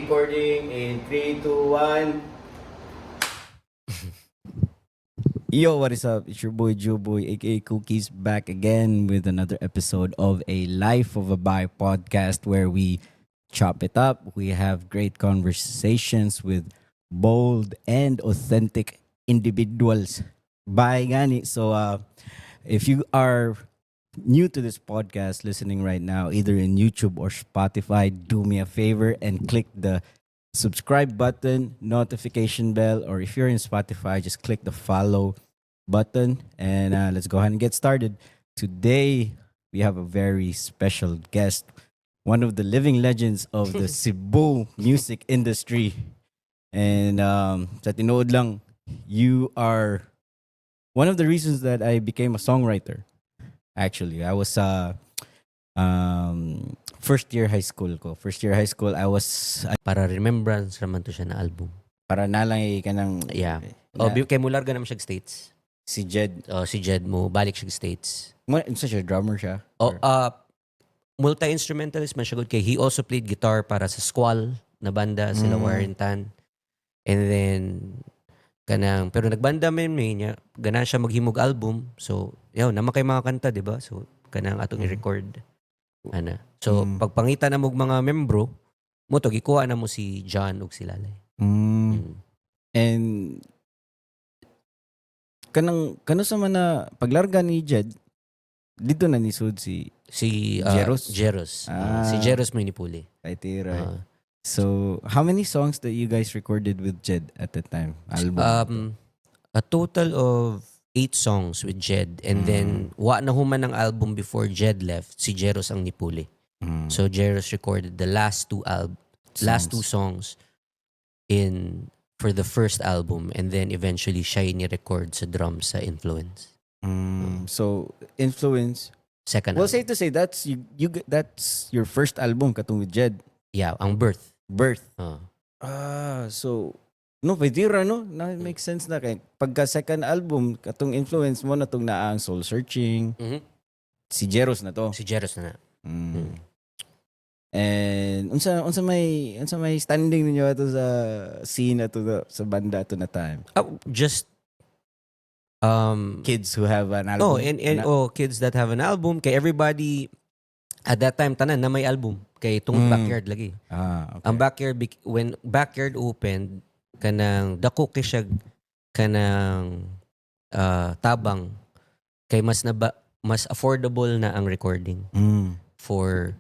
Recording in 3, 2, 1. Yo, what is up? It's your boy Joe Boy, aka Cookies, back again with another episode of a Life of a Bi podcast where we chop it up. We have great conversations with bold and authentic individuals. Bye, gani. So, if you are new to this podcast, listening right now, either in YouTube or Spotify, do me a favor and click the subscribe button, notification bell, or if you're in Spotify, just click the follow button. And let's go ahead and get started. Today, we have a very special guest, one of the living legends of the Cebu music industry. And sa tinood lang, you are one of the reasons that I became a songwriter. Actually, I was first year high school ko. First year high school, I was Para remembrance naman to siya na album. para nalay ka ng Yeah. na- Kay Mularga naman siya States. si Jed. Si Jed mo, balik siya States. Sa siya, drummer siya. Oh, Or- multi-instrumentalist man siya good kay. He also played guitar para sa Squall na banda, sila Warrington. And then, pero nagbanda man niya, gana siya maghimog album. So, naman kay mga kanta, di ba? So, atong i-record. So, pagpangita na mo mga membro, mo to, gikuha na mo si John ug si Lalay. And kano sa mana paglarga ni Jed, dito na nisud si Jeros? Jeros. Ah. Si Jeros mo inipuli. Titira. So, how many songs that you guys recorded with Jed at the time? Album? A total of 8 songs with Jed. And then, wa na human ng album before Jed left, si Jeros ang nipuli. So, Jeros recorded the last two songs for the first album. And then, eventually, siya ni-record sa drums sa Influence. So, Influence. Second Well, album. safe to say, that's that's your first album katong with Jed. Yeah, ang Birth. So, no, pwedira, no? Na make sense na kay pagka second album, katong Influence mo na tong naang Soul Searching, si Jeros na to. Si Jeros na. And unsa may standing ninyo ato sa scene ato sa banda ato na time. Just Kids who have an album. Oh, and kids that have an album. Kay everybody, at that time, tanan na may album. Kay tungod backyard lagi. Okay. Ang backyard, when backyard opened, kanang dako kay siya, kanang tabang, kay mas affordable na ang recording for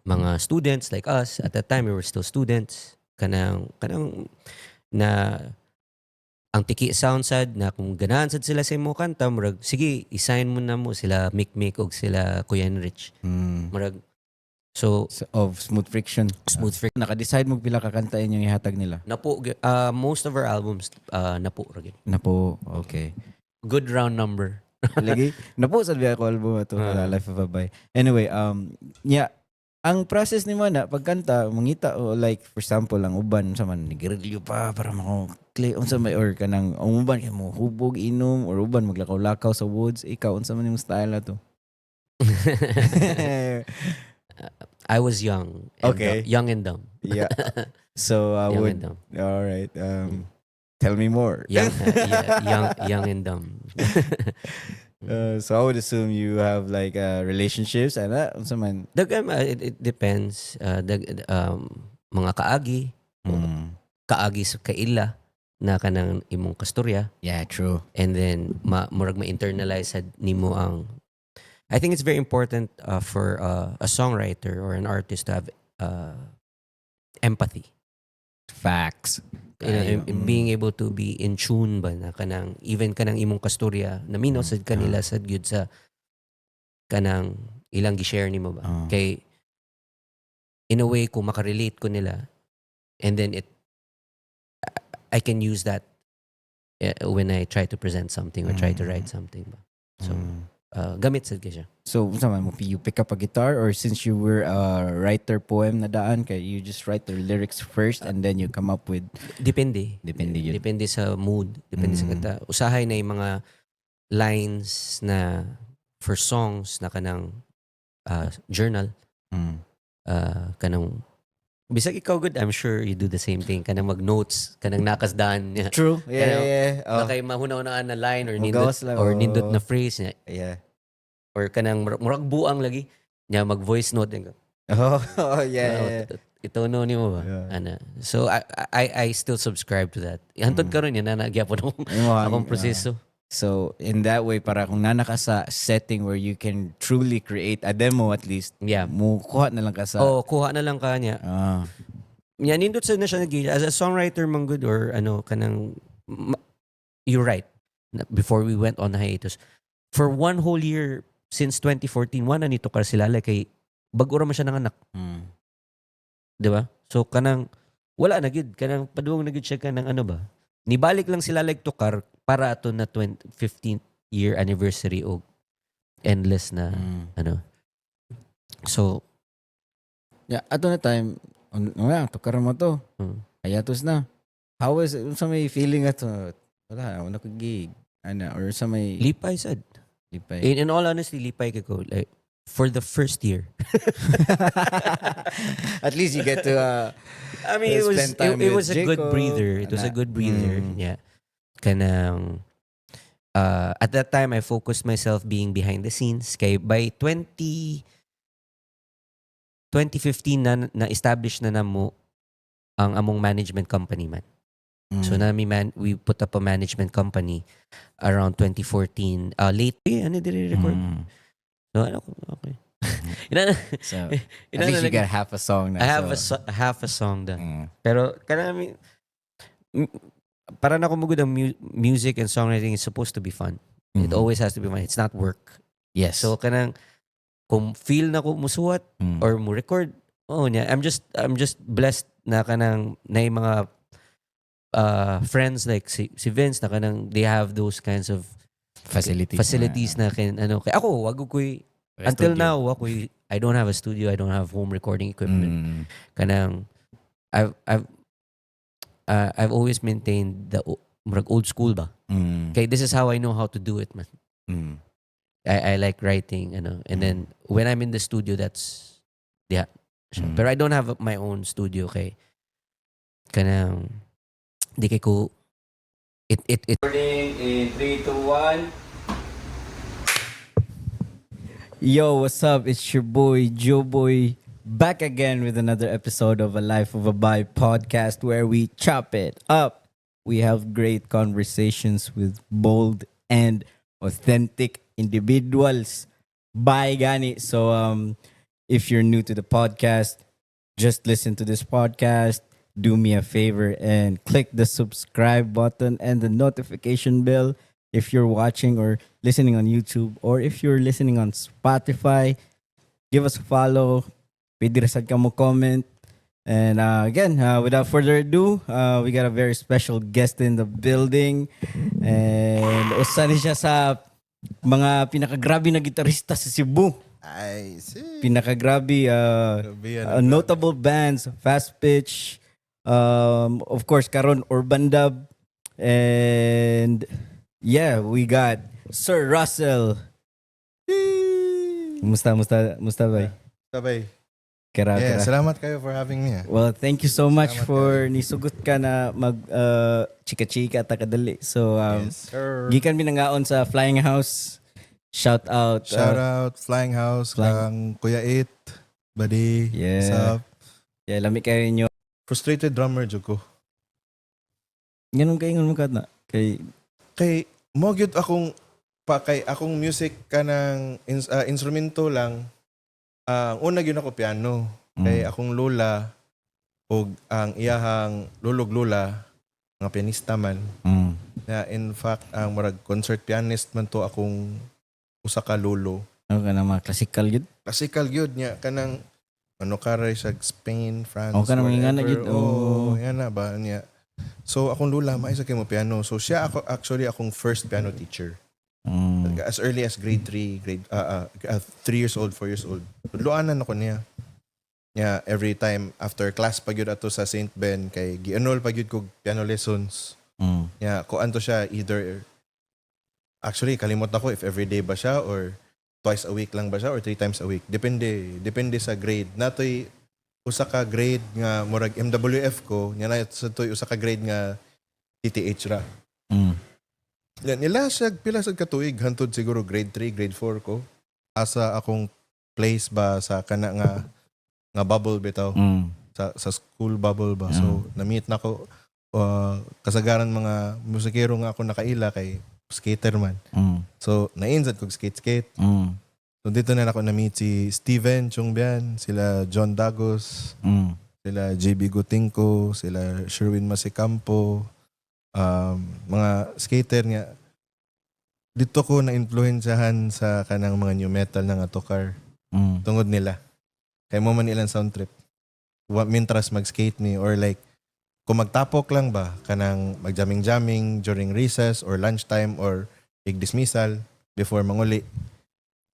mga students like us. At that time, we were still students. Kanang na ang tiki sound sad na kung ganahan sad sila sa imo kanta, murag sige isign mo na mo sila Mick og sila Kuya Enrich. Murag so of Smooth Friction. Smooth Friction. Naka-decide mo pila ka kanta inyong ihatag nila. Napo most of our albums napo ra gyud. Napo, okay. Good round number. Lagi napo sa biya ko album ato Life of a Bi. Anyway, ang process ni mana pagkanta mangita o like for example ang uban sa man nigrilyo pa para mako clay unsa may or kanang ang uban kay mo hubog inom or uban maglakaw-lakaw sa woods, ikaw unsa man imong style ato? I was young. Okay. Young and dumb. Yeah. So I Young would and dumb. all right. Tell me more. Young and dumb. So I would assume you have like relationships and unsa man. It depends. Mga kaagi, kaagi sa kaila na kanang imong kasturya. Yeah, true. And then murag ma-internalize sad nimo ang I think it's very important for a songwriter or an artist to have empathy. Facts. Being able to be in tune ba na kanang even kanang imong kasturya na minaw sad kanila sad gyud sa kanang ilang gi-share nimo ba. Kay in a way kung makarelate ko nila and then I can use that when I try to present something or try to write something ba. So gamit sad kay siya. So, unsa man mo you pick up a guitar or since you were a writer poem na daan kay you just write the lyrics first and then you come up with Depende. Depende yun. Depende sa mood, depende sa kanta. Usahay na yung mga lines na for songs na kanang journal kanang Bisag ikaw good, I'm sure you do the same thing. Kanang mag-notes, kanang nakasdaan niya. True. Kaya, Oh. Kay mahunaw-hunaan na line or Magawas lang, nindot oh. na phrase niya. Yeah. Or kanang murag buang lagi. Niya mag-voice note. Oh, yeah. Ito no ni mo ba? Yeah. Ana. So I still subscribe to that. Hantod karon yan na nagyapon akong proseso. So, in that way, para kung nana ka sa setting where you can truly create a demo at least, Yeah. kuha na lang ka sa... Kuha na lang ka niya. Ah. Yan, nindot sa na siya as a songwriter man good or kanang you're right. Before we went on hiatus, for one whole year since 2014, wala nito ka sila kay bago ra man siya nanganak. Di ba? So kanang wala na gid kanang paduong na gid siya kanang ba? Nibalik lang sila tukar para ato na 15th year anniversary og endless na So yeah, ato na time, tukar mo to. Ayatos na. How is it? Sa may feeling ato? Wala ko gig. Or sa may... lipay sad. Lipay. In all honesty, lipay ka ko. Like, for the first year. At least you get to... I mean, it was a good Jacob. breather. It was a good breather. Yeah. Kanang... at that time, I focused myself being behind the scenes. Kay by 2015 na establish na namo ang among management company man. So we put up a management company around 2014. Late ano did record? So okay. So, at least you got half a song na. I have half a song done. Pero kanami para na kumugod ang music and songwriting is supposed to be fun. It always has to be fun. It's not work. Yes. So kanang kung feel na ko musuwat or mo record, niya. I'm just blessed na kanang na yung mga friends like si Vince na kanang they have those kinds of facilities na kay ako wag ko until now I don't have a studio, I don't have home recording equipment. Kanang I've always maintained the old school ba. Okay, this is how I know how to do it, man. I like writing, and then when I'm in the studio, that's But I don't have my own studio kay kanang di kay ko it Recording in 3, 2, 1. Yo, what's up? It's your boy, Joe Boy, back again with another episode of A Life of a Bi podcast where we chop it up. We have great conversations with bold and authentic individuals. Bye, Gani. So, if you're new to the podcast, just listen to this podcast. Do me a favor and click the subscribe button and the notification bell if you're watching or listening on YouTube, or if you're listening on Spotify. Give us a follow. Pwede rasad ka mo comment. And again, without further ado, we got a very special guest in the building. And usa ni siya sa mga pinakagrabe na gitarista sa Cebu. I see. Pinakagrabe, notable bands, Fast Pitch, of course, karon Urban Dub, and yeah, we got Sir Russell. Musta bay? Sabay. Kera. Salamat kayo for having me. Well, thank you so much Salamat for nisugot ka na mag chika-chika ta kadali. So, Yes, sir. gikan binangaon sa Flying House. Shout out. Shout out, Flying House, kang Kuya It, buddy. Yeah. What's up? Yeah, lami kayo ninyo. Frustrated drummer, Joko. Ganun kayo mo ka na. Kay Mo gyud akong akong music ka ng instrumento lang. Ang una gyud ako piano. Kay akong lola o ang iyahang lulog lola nga pianista man. Na in fact ang murag concert pianist man to akong usa ka lolo. ano ka na mga classical yun? Classical gyud nya kanang karay sa Spain, France. Ka na mga nga na wherever. gyud. Yan na ba niya. So akong lula maisa kay mo piano. So siya akong first piano teacher. As early as grade 3, 3 years old, 4 years old. Luanan ako niya. Yeah, every time after class pa gyud ato sa St. Ben kay gi-enroll pa gyud ko piano lessons. Yeah, ko anto siya either actually kalimot ako if every day ba siya or twice a week lang ba siya or 3 times a week. Depende sa grade. Natoy usa ka grade nga murag MWF ko, nya na sa toy usa ka grade nga TTH ra. Yan, nila siya pila sa katuig hantod siguro grade 3, grade 4 ko. Asa akong place ba sa kana nga bubble bitaw sa school bubble ba. So na-meet na ko kasagaran mga musikero nga ako nakaila kay skater man. So na-injat kog skate. So dito na ako na-meet si Steven Chongbian, sila John Dagos, sila JB Gutingko, sila Sherwin Masicampo, mga skater nga. Dito ko na-influensyahan sa kanang mga new metal na nga tokar. Tungod nila. Kaya mo man ilang sound trip. Mintras mag-skate ni or like kung magtapok lang ba kanang mag-jamming during recess or lunchtime or dismissal before manguli.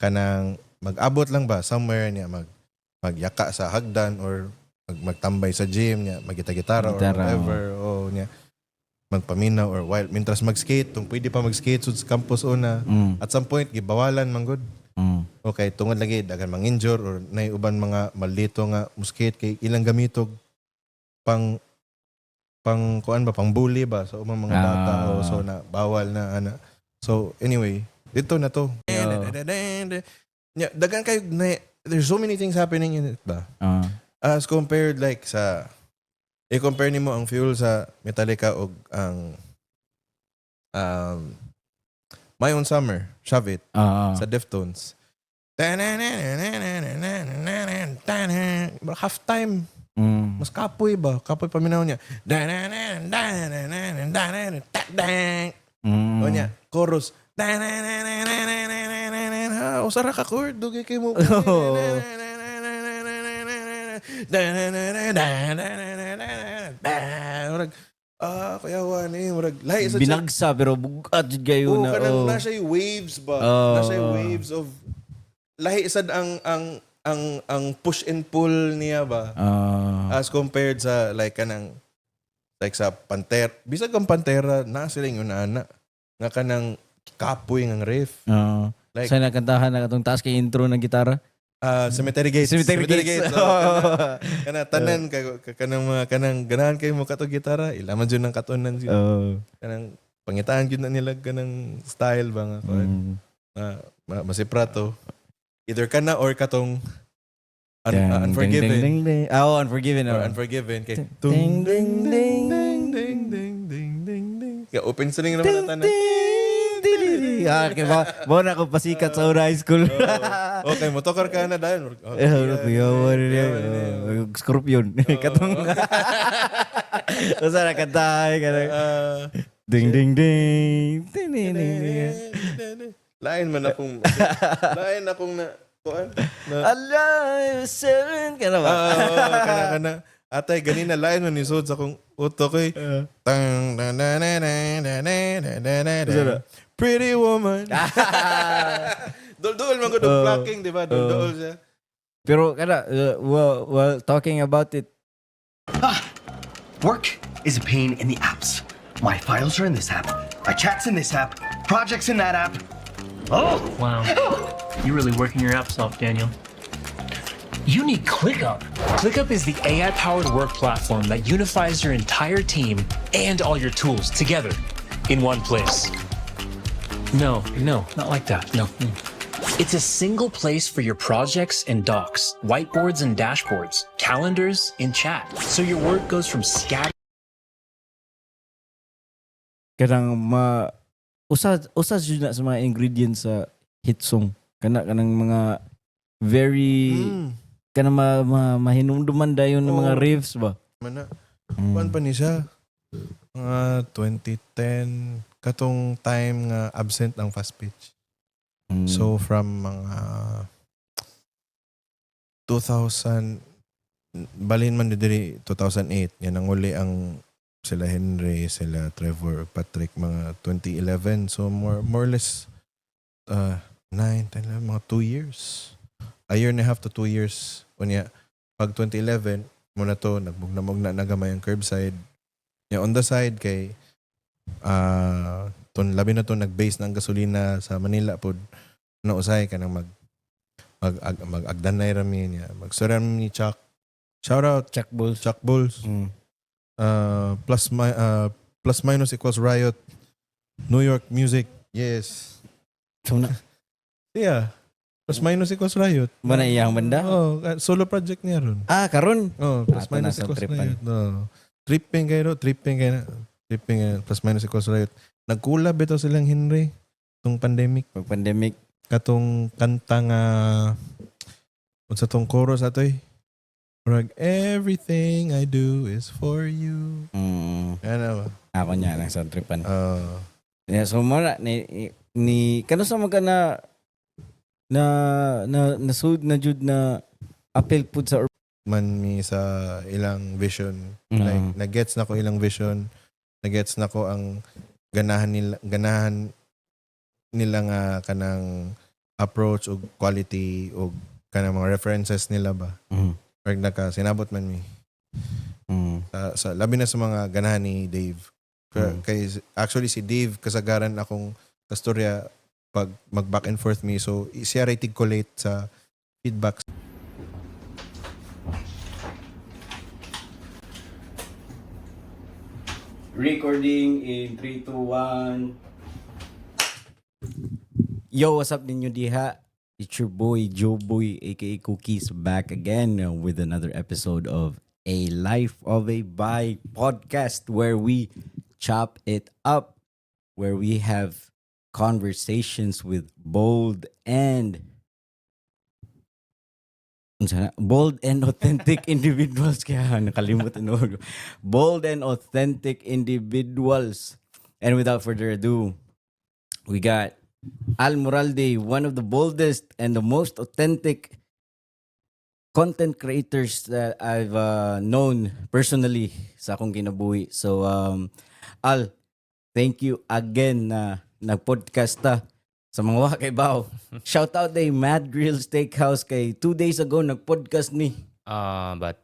Kanang mag-abot lang ba somewhere niya magyaka sa hagdan or magtambay sa gym niya, maggita-gitara or whatever o niya magpaminaw or while mintras mag-skate kung pwede pa mag-skate sa campus una at some point gibawalan man gud. Okay, tungod lagi dagan mang-injure or nay uban mga maldito nga muskate kay ilang gamitog pang kuan ba pang bully ba so umang mga bata o so na bawal na ana. So anyway, dito na to. Dagan kayo there's so many things happening in it ba? As compared like sa i-compare nimo ang Fuel sa Metallica og ang My Own Summer, Shove It sa Deftones. Halftime. Mas kapoy ba? Kapoy paminaw niya. O niya, chorus. Usara ka chord. Dugay kayo mo. Murag, kayawan eh. Murag, lahi sa binagsa pero bugat jud kayo na. Kanang nasa yung waves ba? Nasa yung waves of lahi sad ang push and pull niya ba? As compared sa like kanang like sa Pantera. Bisag ang Pantera na sila yung ana nga kanang kapoy ng riff. Like, sa nakantahan na katong taas kay intro ng gitara. Cemetery Gates. Cemetery Gates. Kana tanan kanang mga kanang ganahan kay mo kato gitara, ilaman jud ng katunan siya. Kanang pangitaan jud na nila kanang style ba nga masiprato. Either kana or katong Unforgiven. Ding, ding, ding. Unforgiven. Or Unforgiven. Kay ding ding ding ding ding ding ding ding ding. Kaya open string naman na tanan. Okay, mo na ako pasikat sa high school. Okay, motokar ka na dahil. Scorpion. Katong. Usa na kantahay ka na. Ding ding ding. Lain man akong na kuan. Alive, seven ka na ba? Kana. Atay, ganina lain man ni Sod sa kong utok eh. Pretty woman. Dol-dol man ko dong blocking, di ba? Dol-dol siya. Pero kada, well, talking about it. Work is a pain in the apps. My files are in this app. My chat's in this app. Projects in that app. Oh! Wow. You're really working your apps off, Daniel. You need ClickUp. ClickUp is the AI-powered work platform that unifies your entire team and all your tools together in one place. No, not like that. No. It's a single place for your projects and docs, whiteboards and dashboards, calendars and chat. So your work goes from scattered. Kanang usas yun na sa mga ingredients sa hit song. Kanang mga very kanang mahinumduman dayon ng mga riffs ba. Mana. Kuan pa ni siya. Mga 2010 katong time nga absent ang fast pitch. So from mga 2000 balhin man diri 2008 yan ang uli ang sila Henry, sila Trevor, Patrick mga 2011. So more or less 9, 10, mga 2 years. A year and a half to 2 years. Unya pag 2011 muna to nagbugna nagamay ang curbside. Yeah, on the side kay labi na to nag-base ng gasolina sa Manila pod na usay ka nang mag-agdanay rami niya. Magsuram ni Chuck Shout out Chuck Bulls. Chuck Bulls. Mm. Plus minus equals Riot. New York Music. Yes. So na, Yeah. Plus minus equals Riot. mana iyang banda? Oh, solo project niya ron. Karon. Oh, plus Ato minus nasa equals tripan. Riot. No. Tripping kayo. Plus minus equals Riot. Nagkulab ito silang Henry. Itong pandemic. Pag pandemic. Katong kanta nga unsa tong chorus atoy. Murag, everything I do is for you. Ano ba? Ako niya nang sa tripan. Oh. Yeah, so mara ni kano sa mga nasud na jud na appeal pud sa Man mi sa ilang vision. Mm. Like, nag-gets na ko ilang vision. Nag-gets na ko ang ganahan nila nga kanang approach o quality o kanang mga references nila ba. Or sinabot man mi. Sa labi na sa mga ganahan ni Dave. Kay actually si Dave kasagaran akong kastorya pag mag back and forth me, so siya rated ko late sa feedback. Recording in 3, 2, 1. Yo, what's up ninyo diha? It's your boy Joe Boy aka Cookies back again with another episode of A Life of a Bi podcast where we chop it up, where we have conversations with bold and authentic individuals. Kaya nakalimutan mo. Bold and authentic individuals. And without further ado, we got Al Moralde, one of the boldest and the most authentic content creators that I've known personally sa akong kinabuhi. So, Al, thank you again na nag-podcast ta sa mga wa kay Bao. Shout out kay Mad Grill Steakhouse kay 2 days ago nag-podcast ni. But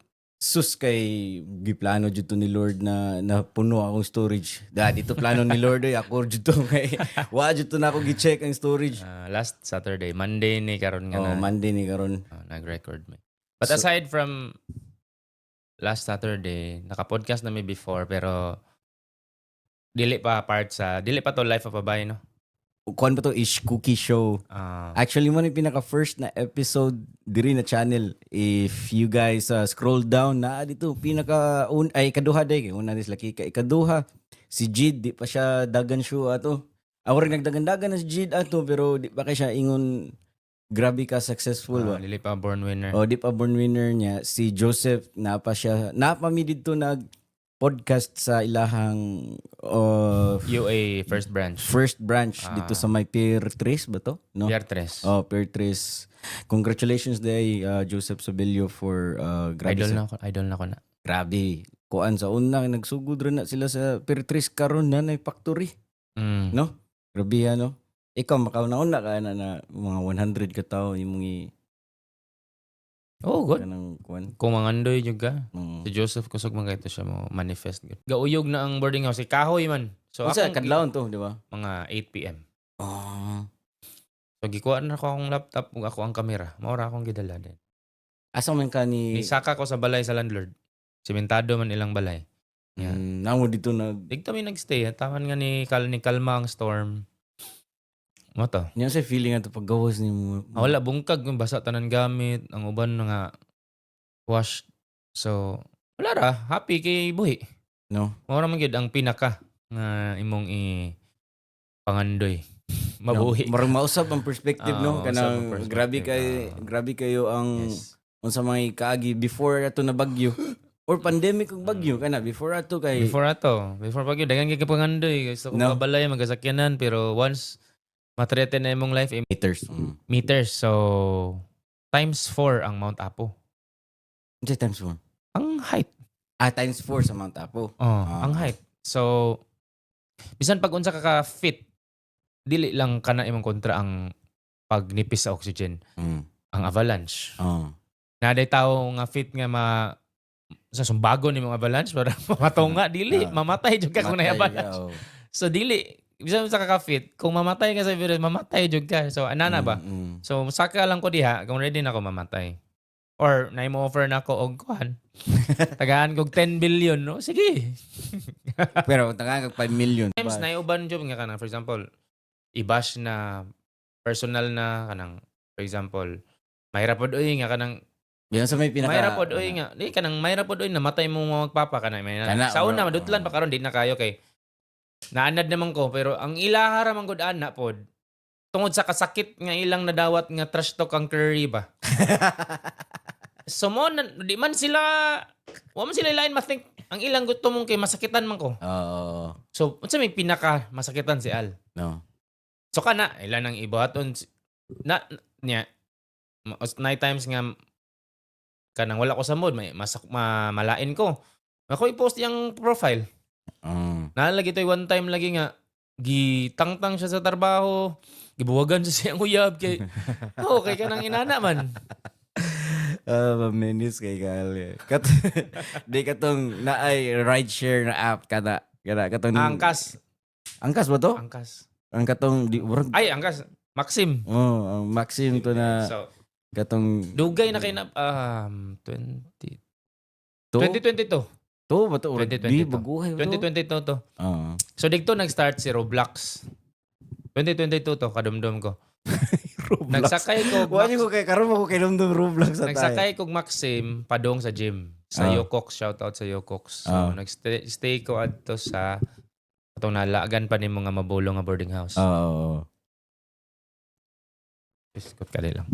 Sus kay giplano jud to ni Lord na puno akong storage. Dito plano ni Lord ako jud to kay wa jud to na ako gi-check ang storage. last Saturday, Monday ni karon nga na Monday ni karon. nag-record me. But So- aside from last Saturday, naka-podcast na me before pero dili pa to Life of a Bay, no? Kuan ba to Ish Cookie Show? Actually mo yung pinaka first na episode diri na channel. If you guys scroll down na dito pinaka ikaduha day una dis laki ka ikaduha si Jid di pa siya dagan show ato. Ako rin nagdagan-dagan na si Jid ato pero di pa kay siya ingon grabe ka successful ba. Dili pa born winner. O di pa born winner niya si Joseph napa mi dito nag podcast sa ilahang UA first branch. first branch dito sa may Pier 3 ba to? No? Pier 3. Oh, Pier 3. Congratulations day Joseph Sobilio for grabe Idol na ko na. grabe. Kuan sa una nagsugod rin na sila sa Pier 3 karon na factory, no? Grabe no. Ikaw makauna-una ka na mga 100 ka tao imong Oh, good. kanang kuan. Kung mangandoy jud ka. Mm. Si Joseph kusog man kayto siya mo manifest. Gauyog na ang boarding house. Kahoy man. So Unsa akong kadlawon to, di ba? mga 8 PM. Ah. So gikuha na ako akong laptop ug ako ang kamera. Maura akong gidala din. Asa man ka ni Isaka ko sa balay sa landlord. Sementado man ilang balay. Yeah. namo dito nag Digto mi nagstay. Tawan nga ni Kalma ang storm. Mo to. niya sa feeling ato paggawas ni mo. Wala bungkag yung basa tanan gamit. Ang uban na nga washed. So wala ra. Happy kay buhi. No. Maura man gyud ang pinaka nga imong pangandoy. Mabuhi. Marang mausap ang perspective no mausap ang kanang perspective. grabe kayo ang Yes. unsa mga kaagi before ato na bagyo or pandemic ug bagyo kana before ato kay Before pag yun, dagan kay pangandoy. Gusto ko No. kabalay, magasakyanan. Pero once matrete na imong life, meters. meters. So, times 4 ang Mount Apo. Unsa times 4? Ang height. Times 4 sa Mount Apo. Ang height. So, bisan pag unsa ka fit, dili lang kana imong kontra ang pagnipis sa oxygen. Ang avalanche. Naday tao nga fit nga sa sumbago ni mga avalanche para mamatonga dili mamatay jud ka kung na avalanche. So dili bisan sa ka-fit kung mamatay ka sa virus mamatay jud ka. So anana ba? So saka lang ko diha kung ready na ako mamatay. Or na mo offer na ko og kuan. Tagaan kog 10 billion, no? Sige. Pero taga kag 5 million. Times na uban job nga kanang for example, i-bash na personal na kanang for example, mahirap pod oy nga kanang Yan sa may pinaka. mahirap pod oy nga di kanang mahirap pod oy namatay mo mga magpapa kana may Kana, sa una bro. madutlan pa karon di na kayo kay naanad naman ko pero ang ilaha ra man gud ana pod tungod sa kasakit nga ilang nadawat nga trash talk ang Curry ba. So mo di man sila wa man sila lain ma-think ang ilang gusto mong kay masakitan man ko. Oo. So unsa may pinaka masakitan si Al? No. So kana ilan ang ibuhaton na niya night times nga kanang wala ko sa mood may malain ko. Ako i-post yung profile. Nalagi to'y one time lagi nga gitangtang siya sa trabaho, gibuwagan siya siyang uyab kay okay ka nang inana man. Maminis kay Kyle. Di katong naay rideshare na app kada katong Angkas. Angkas ba to? Angkas. Ang katong di urag. Ay, Angkas. Maxim. Oh, ang Maxim to na So, katong dugay na kay na 2022. to ba to? Urag 2022. di baguhay to. 2022 to. Oo. So digto nag-start si Roblox. 2022 to kadumdum ko. Nagsakay ko Wala ko kay karon mo ko kay dumdum Roblox sa tayo. Nagsakay kog Maxim padong sa gym sa Yokox, shout out sa Yokox. So nagstay ko adto sa atong nalagan pa nimo nga mabulong nga boarding house. Oo. Biskot ka lang.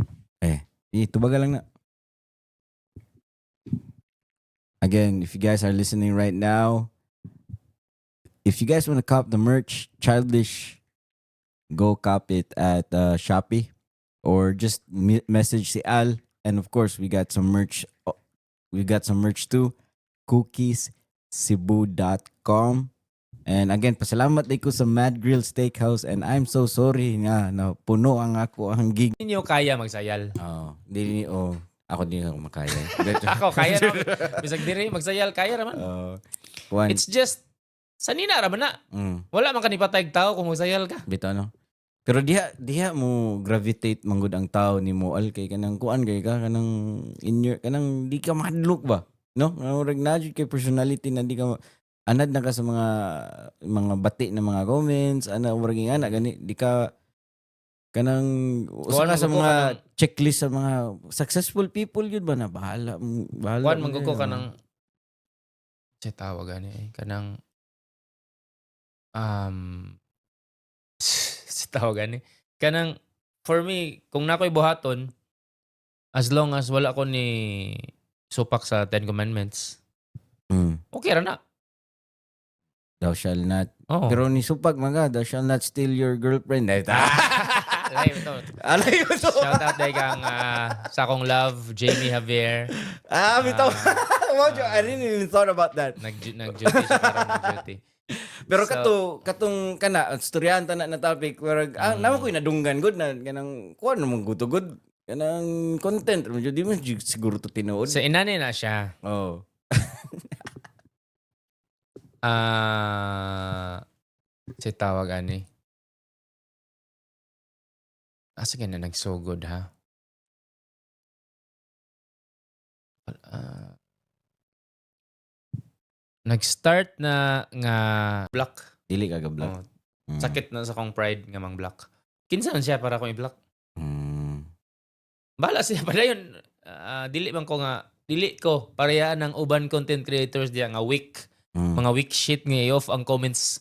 Tubaga lang na. Again, if you guys are listening right now, if you guys want to cop the merch, Childish, go cop it at Shopee or just message si Al. And of course, we got some merch. We got some merch too. cookiescebu.com. And again, pasalamat din ko sa Mad Grill Steakhouse and I'm so sorry nga na puno ang ako ang gig. Hindi niyo kaya magsayal. Ako din ako makaya. Ako kaya na. Bisag diri magsayal kaya raman. One. It's just sanina raman na. Wala man kanipatay tao kung magsayal ka. Bitaw no. Pero diha mo gravitate manggod ang tao ni mo al kay kanang kuan kay ka kanang kanang di ka mahadlok ba? No? Murag na jud kay personality na di ka anad na ka sa mga bati na mga comments, murag nga na gani di ka kanang usa ka sa mga checklist sa mga successful people yun ba na bahala Kuan mangguko ka ng sa tawag ani kanang sa tawag ani kanang for me kung nakoy buhaton as long as wala ko ni supak sa 10 commandments okay ra na. Thou shall not. Oh. Pero ni supag mga thou shall not steal your girlfriend. Alay mo to. Alay mo to. Shout out day kang sa akong love, Jamie Javier. Bitaw. I didn't even thought about that. Nag-duty siya karon nag-duty. Pero katong kana storyahan ta na topic pero naman ko inadunggan good na kanang kuan mo good kanang content mo di mo siguro to tinuod. Sa inani na siya. Oh. Si tawag ani. Sige na nagsugod ha. Nag-start na nga block. Dili ka ga-block. Sakit na sa kong pride nga mang block. Kinsa man siya para kong i-block? Bala siya pa dayon. Dili ko pareha ng uban content creators diya nga weak. Mga weak shit nga i-off ang comments.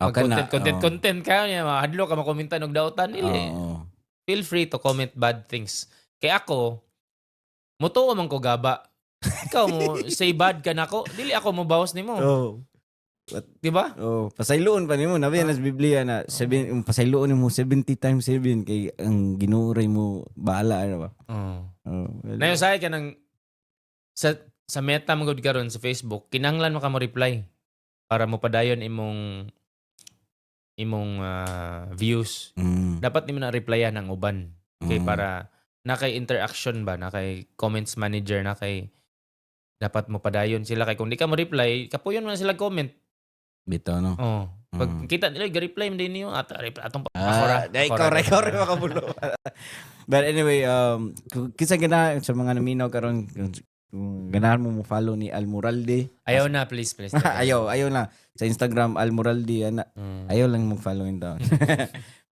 Content ka niya. Hadlo ka makomenta og dautan. Feel free to comment bad things. Kaya ako, mutuo man ko gaba. Ikaw mo say bad ka na ako. Dili ako mo bawas nimo. Diba? Pasayloon pa nimo nabi na sa Biblia na pasayloon mo 70 times 7 kay ang ginuray mo bahala ano ba. Nayo say ka nang sa meta mo gud karon sa Facebook, kinahanglan mo ka mo reply para mo padayon imong views. Dapat nimo na replyan ang uban. Okay, para na kay interaction ba, na kay comments manager, na kay dapat mo padayon sila kay kung di ka mo reply, kapuyon mo na sila comment. Bitaw no. Pag kita nila, ga-reply mo din niyo at atong correct makabulo. But anyway, kinsa ganahan sa mga naminaw karon kung ganahan mo follow ni Almoralde. Ayaw na, please. ayaw na. Sa Instagram Almoralde ana. Ayaw lang mo follow in down.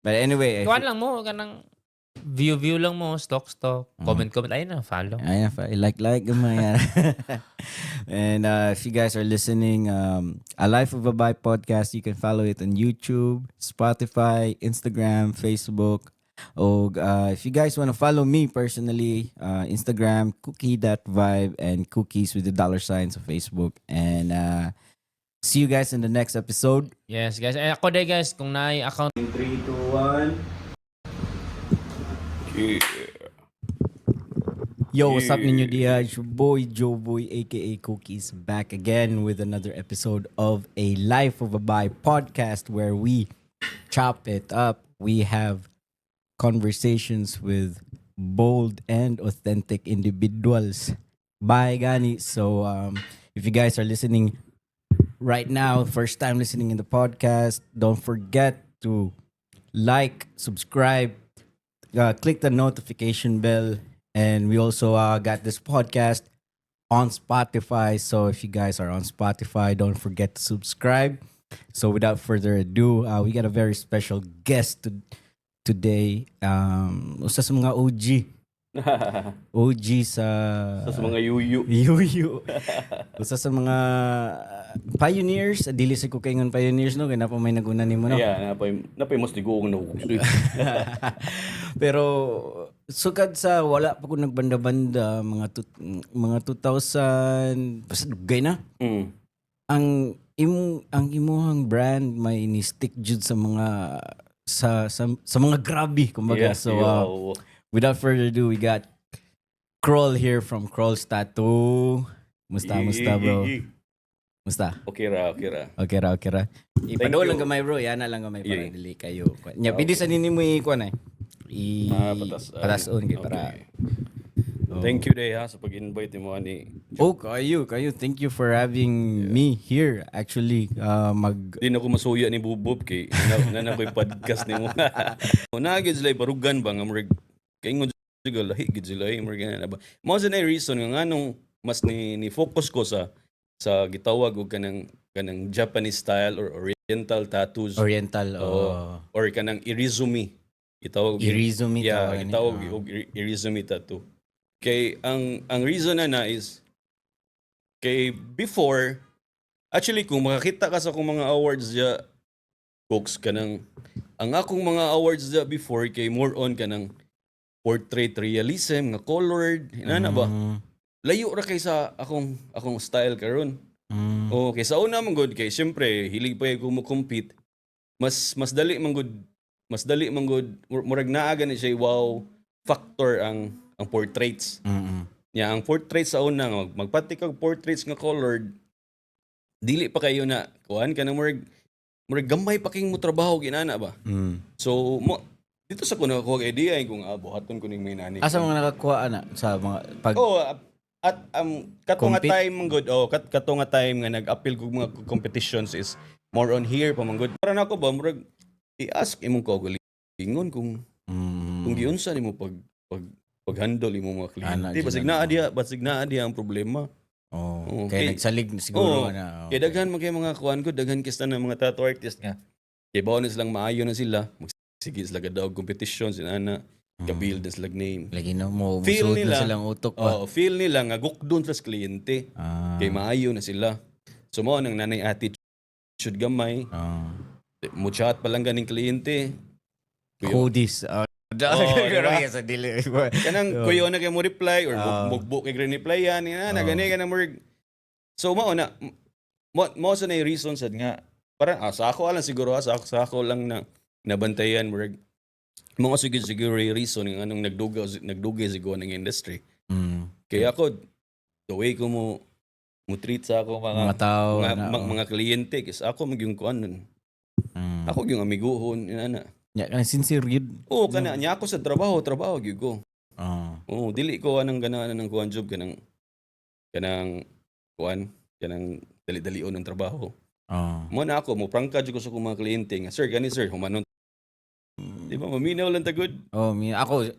But anyway, Kuhan lang mo, kanang view lang mo, stock. Comment. Ayun na, follow. Ayan, like gamay. And if you guys are listening, A Life of a Bi podcast, you can follow it on YouTube, Spotify, Instagram, Facebook. Or if you guys want to follow me personally, Instagram, cookie.vibe and cookies with the $sign sa Facebook. And see you guys in the next episode. Yes, guys. Ako day, guys, kung naay account. In 3, 2, 1. Yo, what's up ninyo diya? It's your boy Joe Boy aka Cookies back again with another episode of A Life of a Bi podcast where we chop it up. We have conversations with bold and authentic individuals. Bye gani. So if you guys are listening right now, first time listening in the podcast, don't forget to like, subscribe, click the notification bell. And we also got this podcast on Spotify. So if you guys are on Spotify, don't forget to subscribe. So without further ado, we got a very special guest today. Usa sa mga OG. OG sa mga yuyu. Yuyu. Usa sa mga pioneers. Dili sa kukaingon pioneers, no? Kaya na pa may naguna ni mo, no? Yeah, napay mas tiguong na gusto. Pero sukad sa wala pa ko nagbanda-banda mga 2000 basta dugay na. Ang imuhang brand may ni-stick jud sa mga sa mga grabe kumbaga. So without further ado, we got Kroll here from Kroll's Tattoo. Musta bro? Musta? Okay ra. Okay ra. Ipadol lang gamay bro, yana lang gamay para dili kayo. Nya pidi sa nini mo ikuan patason kay para. Thank you day ha sa pag-invite mo ani. Oh, kayo. Thank you for having me here. Actually, Di na ko masuya ni Bubub kay na ko'y podcast nimo. Una gid sila parugan ba nga murag kaingon sila lahi gid sila murag na ba. Mao sa na reason nga nganong mas ni focus ko sa gitawag og kanang Japanese style or oriental tattoos. Oriental Or kanang irizumi. Itawag Irizumi itawag og irizumi tattoo. Kay ang reason na is kay before actually kung makakita ka sa akong mga awards dia folks kanang ang akong mga awards dia before kay more on kanang portrait realism nga colored inana ba layo ra kay sa akong style karon. Okay, sa una man gud kay syempre hilig pa ko mo compete mas dali man gud murag naa gani siya wow factor ang portraits. Ya ang portraits sa una magpati kag portraits nga colored dili pa kayo na kuan ka na murag gamay pa king mo trabaho ginana ba. So dito sa kuno ko idea kung buhaton ko ning may nani. Asa mga nakakuha ana sa mga pag at kato nga time man good kato nga time nga nag-appeal kog mga competitions is more on here pa man good. Para nako ba murag i-ask imong kaugalingon kung giunsa nimo pag-handle imong mga kliyente. Basig naa diya ang problema. Kaya nagsalig siguro na. Kaya daghan man kay mga kuan ko, daghan kista ng mga tattoo artist nga. Kaya bawa na silang maayo na sila. Sige sila gadaw competitions inana. Ka-build na silang name. Lagi na mo Feel musuot nila na silang utok pa. feel nila nga gukdon sa kliyente. Kaya maayo na sila. So mo nang nanay attitude gamay. Muchat pa lang ganing kliyente. Codis. diba? Sa dili. Kanang kuyo na kay mo reply or mugbuk kay reply yan na gani ka na mo. So mao na mo sa na reason sad nga parang sa ako lang siguro sa ako lang na nabantayan mo mga siguro reason ng anong nagdugay siguro ng industry. Kaya ako the way ko mo treat sa ako mga tao mga kliyente kasi ako magyung kuan nun. Ako yung amiguhon inana. Ya kana sincere gid. Kana nya ako sa trabaho gyud ko. Dili ko anang ganahan ng kuan job kanang kuan kanang dali-dalion ng trabaho. Mo na ako mo prangka jud ko sa mga kliyente nga sir humanon. Di ba maminaw lang tagod? Ako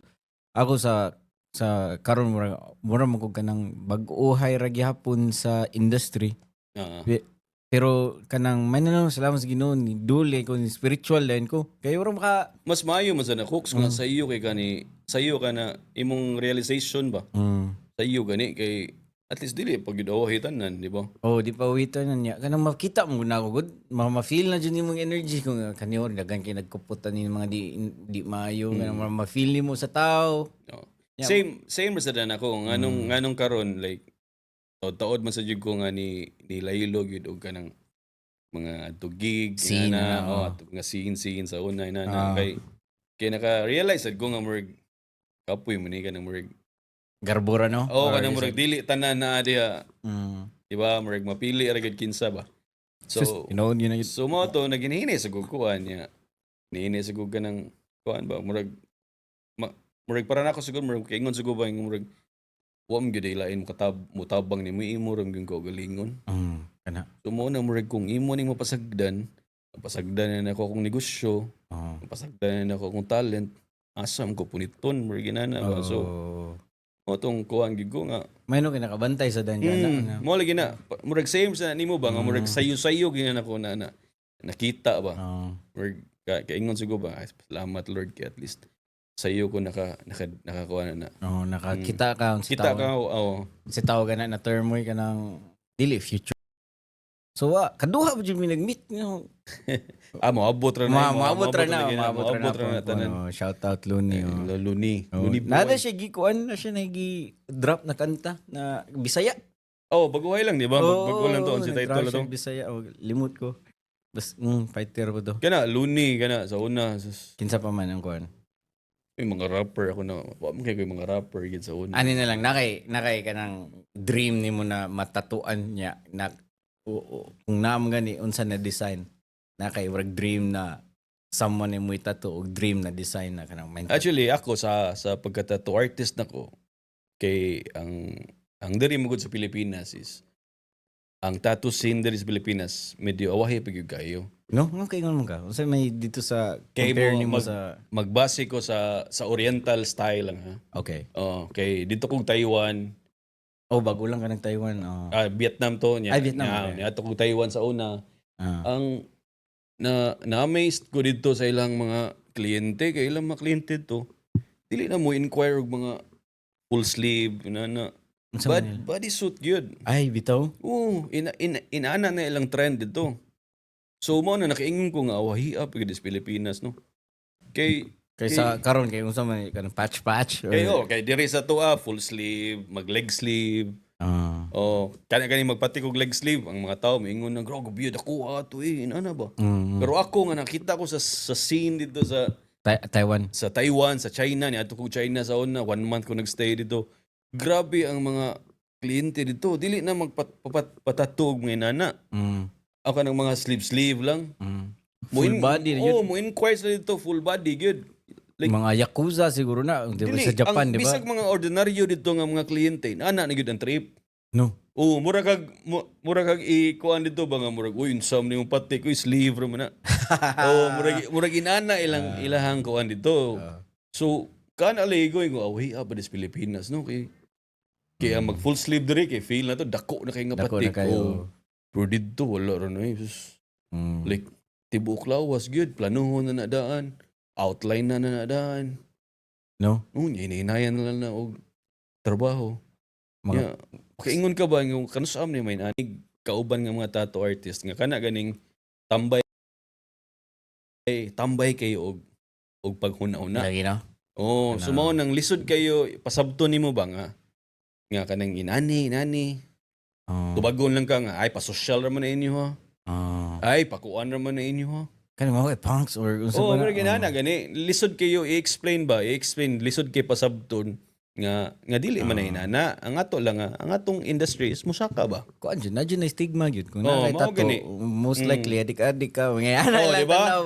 Ako sa karon mura mo ko kanang bag-uhay ra gyapon sa industry. Pero kanang may na salamat sa Ginoo ni duli ko ni spiritual din ko. Kaya wala maka Mas maayo man sana Cooks nga sa iyo kay kani sa iyo ka na imong realization ba sa iyo gani kay at least dili pag gidawahitan nan di ba? Oh, di pa uwitan na niya. Kanang makita mo na ako good. Ma-feel na dyan yung mga energy ko. Kanyo, dagan kayo nagkuputan yung mga di maayo. Kanang ma-feel mo sa tao. No. Yeah. Same ra sad na ako nganong karon like taod man sa jud ko nga ni laylo gyud og kanang mga tugig Scene na, mga scene sa una na kay naka-realize sad ko nga murag kapoy man ni kanang murag Garbura, no? kanang murag dili tanan na diha di ba murag mapili ra gid kinsa ba. So Yun na yun. so mo to naginhini sa kukuan niya. Nihini sa gug kanang kuan ba murag para nako siguro murag kaingon siguro ba yung murag wa mo gyud ilain mutabang ni mo imo ram gyud ko galingon. Kana. So mo na murag kung imo ning mapasagdan na ako akong negosyo, mapasagdan na ako akong talent, asam ko puniton murag ginana ba. So mo tong kuan gyud ko nga May no kinakabantay sa danjana. mo lagi na murag same sa nimo ba nga murag sayo ginana ko na nakita ba. Murag kaingon siguro ba salamat Lord kay at least sa iyo ko nakakuha na. Nakakita ka sa Kita tao. ka, Si tao gana na term mo ka ng dili future. So kaduha mo jud mi nag-meet no. Maabot ra na. Maabot ra na. Tanan. Shout out Luni. Luni. Nada siya gikuan na siya nagi-drop na kanta na Bisaya. Baguhay lang, di ba? Bago lang to. Si title to. Bisaya. Limot ko. Bas, fighter ko to. Kana, Luni, sa una. Kinsa pa man ang kuan. Yung mga rapper, ako na, kaya yung mga rapper, sa una. Ano na lang, nakay ka ng dream ni mo na matatuan niya. Kung naam gani, unsa na design. Nakay, dream na someone ni mo itato o dream na design na kanang mind. Actually, ako sa pagka-tattoo artist na ko, kay ang diri mo sa Pilipinas is, ang tattoo scene diri sa Pilipinas, medyo awahi pag yung kayo. No? Nga kaingon mo ka? Unsa may dito sa Kay compare mo, nimo sa magbase ko sa oriental style lang ha. okay. Kay dito kong Taiwan, Bago lang ka ng Taiwan. Vietnam to niya. Vietnam. Okay. Niya kong Taiwan sa una. Ang na-amazed ko dito sa ilang mga kliyente, kay ilang mga kliyente to, dili na mo inquire og mga full sleeve na body suit gyud. Ay, bitaw? Oo, inaana na ilang trend dito. So mo na nakaingon ko nga awahi up sa Pilipinas no. Kaysa karon kay unsa man kanang patch Kay diri sa tuwa full sleeve, mag leg sleeve. Kani magpatikog leg sleeve ang mga tao moingon na grabe biyod ako ato ana ba. Pero ako nga nakita ko sa scene dito sa Taiwan. Sa Taiwan, sa China, ni ato ko China sa una, 1 month ko nagstay dito. Grabe ang mga kliyente dito. Dili na magpatatuog mga inana. Ako ng mga sleeve lang. Full body. Mo inquire sila dito, full body, good. Like, mga Yakuza siguro na. Diba, sa Japan, di ba? Bisag mga ordinaryo dito nga mga kliyente, ana na gyud ang trip. No. Mura kag ikuan dito ba nga murag insam ni mo pati ko sleeve ra man na. Murag inana ilahang kuan dito. So kana ligoy ko away pa des Pilipinas no kay mag full sleeve diri kay feel na to dako na kay nga pati ko. Pero dito wala ra na like tibok lawas gyud planuhon na nadaan, outline na nadaan. No. Hinayan na lang na og trabaho. Kaingon ka ba yung kanusam ni may anig kauban nga mga tattoo artist nga kana ganing tambay kayo og paghuna-una. Lagi na. Sumaw nang lisod kayo pasabto nimo ba nga kanang inani. Tubagon lang ka nga ay pa-social ra man na inyo ha. Ay pakuan ra man na inyo ha. Kanang mga punks or unsa ba na? Ginana gani lisod kayo i-explain lisod kay pasabton nga dili man na inana ang ato lang ang atong industry is musaka ba kuan dyan na stigma gyud kung nakay tato most likely adik ka ngayon lang diba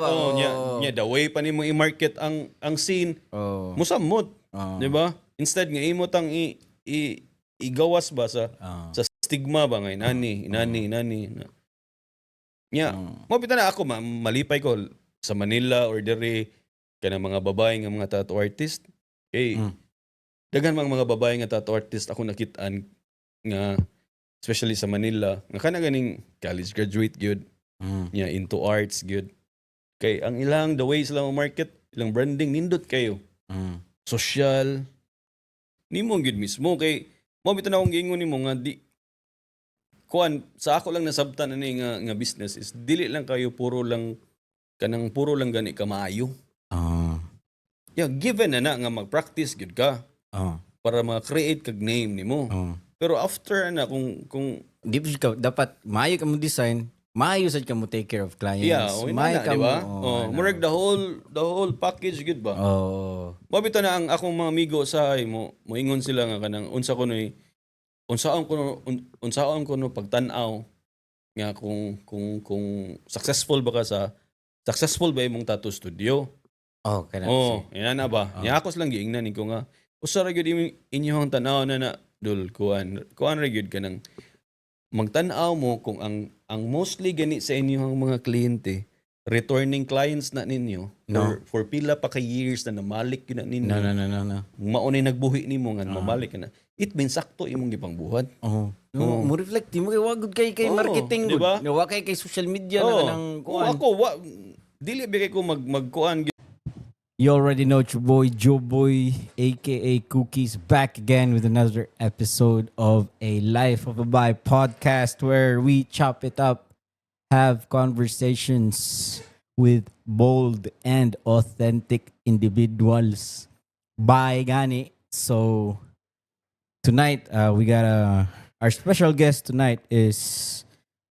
nya the way pa nimo i-market ang scene musamot di ba instead nga imo tang igawas ba sa stigma ba nga inani nya mabita na ako malipay ko sa Manila or diri kana mga babae nga mga tattoo artist daghan mga babae nga tattoo artist ako nakitaan nga especially sa Manila nga kana ganing college graduate gyud nya into arts gyud kay ang ilang the way sila market ilang branding nindot kayo social nimo gyud mismo kay mo bitaw na akong giingon nimo nga di kuan sa ako lang nasabtan ani nga business is dili lang kayo puro lang gani ka maayo. Yeah, given na nga mag-practice gyud ka para ma-create kag name nimo. Pero after na kung Di ka dapat maayo ka mo design, maayo sad ka mo take care of clients. yeah, o maayo ina di ba? mo. Murag the whole package gyud ba? Mabito na ang akong mga amigo sa moingon sila nga kanang unsa ko no pagtan-aw nga kung successful ba ka successful ba imong tattoo studio? Yan na ba? Nya ako lang giingnan ko nga usa ra gyud inyong tan-aw na dul kuan ra gyud kanang magtan-aw mo kung ang mostly gani sa inyong mga kliyente returning clients na ninyo for pila pa ka years na namalik yun na ninyo. No. Maunay nagbuhi nimo nga mamalik ka na. It means sakto imong gipangbuhat. Mo reflect mo kay wagod kay marketing diba? gud. Wa kay social media na kanang kuan. Dili bigay ko magkuan. You already know it's your boy Joe Boy, aka Cookies, back again with another episode of a Life of a Bi podcast where we chop it up, have conversations with bold and authentic individuals. Bye, gani. So tonight we got our special guest tonight is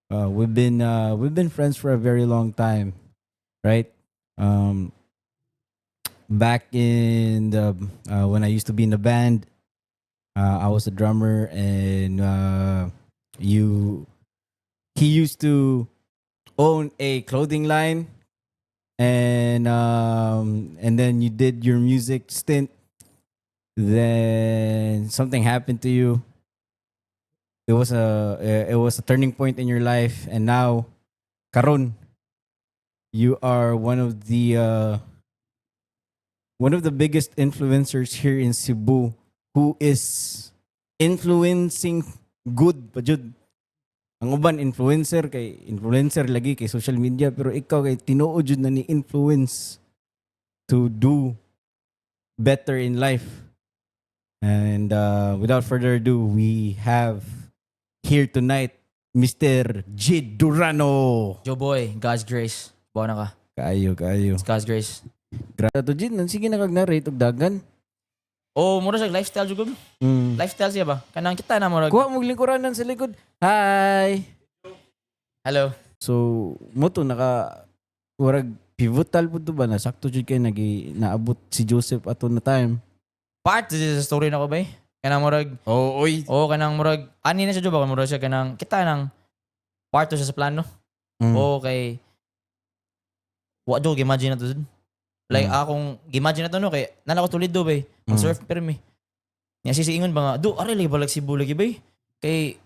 we've been friends for a very long time, right? Back in the when I used to be in the band, I was a drummer, and he used to own a clothing line, and then you did your music stint. Then something happened to you. It was a turning point in your life, and now, karon, you are one of the biggest influencers here in Cebu who is influencing good pa jud. Ang uban influencer lagi kay social media, pero ikaw kay tinuod jud na ni influence to do better in life. And without further ado, we have here tonight Mr. Jid Durano. Joe Boy, God's grace. Bawa na ka. Kayo. It's God's grace. Grato Jid, sige na kag narate og dagan. Oh, mura siya lifestyle jugod. Lifestyle siya ba? Kanang kita na mura. Kuha mo lingkuranan sa likod. Hi. Hello. So, mo to warag pivotal pud to ba na sakto jud kay naabot si Joseph ato na time. Part this is a story na ko ba? Kanang murag. Oy. Oh, kanang murag. Ani na siya jud ba? Mura siya kanang kita nang part to siya sa plano. Okay. Wa jud imagine na to. Like akong imagine na to no kay nana ko tulid do bay. Mag-surf permi. Nya sisiingon ba nga, do ari lagi balag Cebu lagi bay. Kay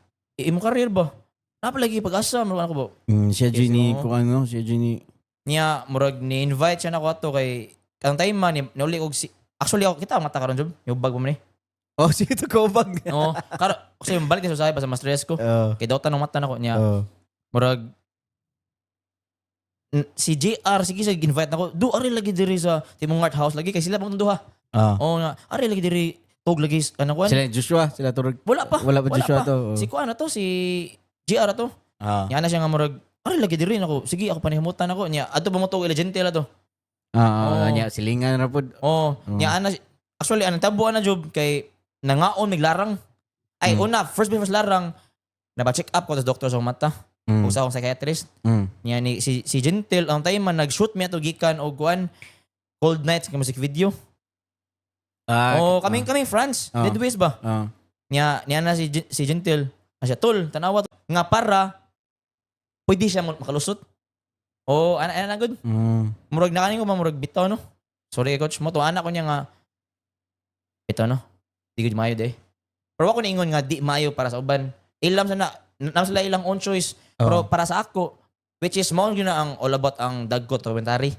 imo career ba? Napa lagi pag-asa mo ko ba? Siya Yes, Jenny no. ko ano, siya Jenny. Niya murag ni invite siya nako ato kay ang time man ni uli og actually ako kita ang mata karon job. Yung bag mo ni. Oh, sige to ko bag. Oo. Karo kasi yung balik ni sa sa mas stress ko. Kay daw tanong mata nako niya. Murag si JR sige sa invite nako. Do ari lagi diri sa Timong Art House lagi kay sila pang duha. Oh, na ari lagi diri tog lagi ano kuan. Sila Joshua, sila turog. Wala pa Joshua to. Si kuan na to si JR to. Nya na siya nga murag ari lagi diri nako. Sige ako panihimutan nako niya. Adto ba mo to elegante la to. Nya silingan ra pud. Nya ana actually anong tabuan na job kay nangaon miglarang. Ay una first before larang naba-check up ko sa doktor sa mata. Usa akong psychiatrist. Nya ni si Gentil ang time man nag-shoot mi ato gikan og kuan Cold Nights nga music video. Kaming France, Deadways ba? Nya na si Gentil, siya tol, tanawa to. Nga para pwede siya makalusot. Ana good. Murag na kanin ko murag bitaw no. Sorry coach mo to anak ko niya nga bitaw no. Di gud maayo de. Pero ako niingon nga di maayo para sa uban. Ilam sila ilang own choice. Pero para sa ako, which is mo yun na ang all about ang dagko documentary.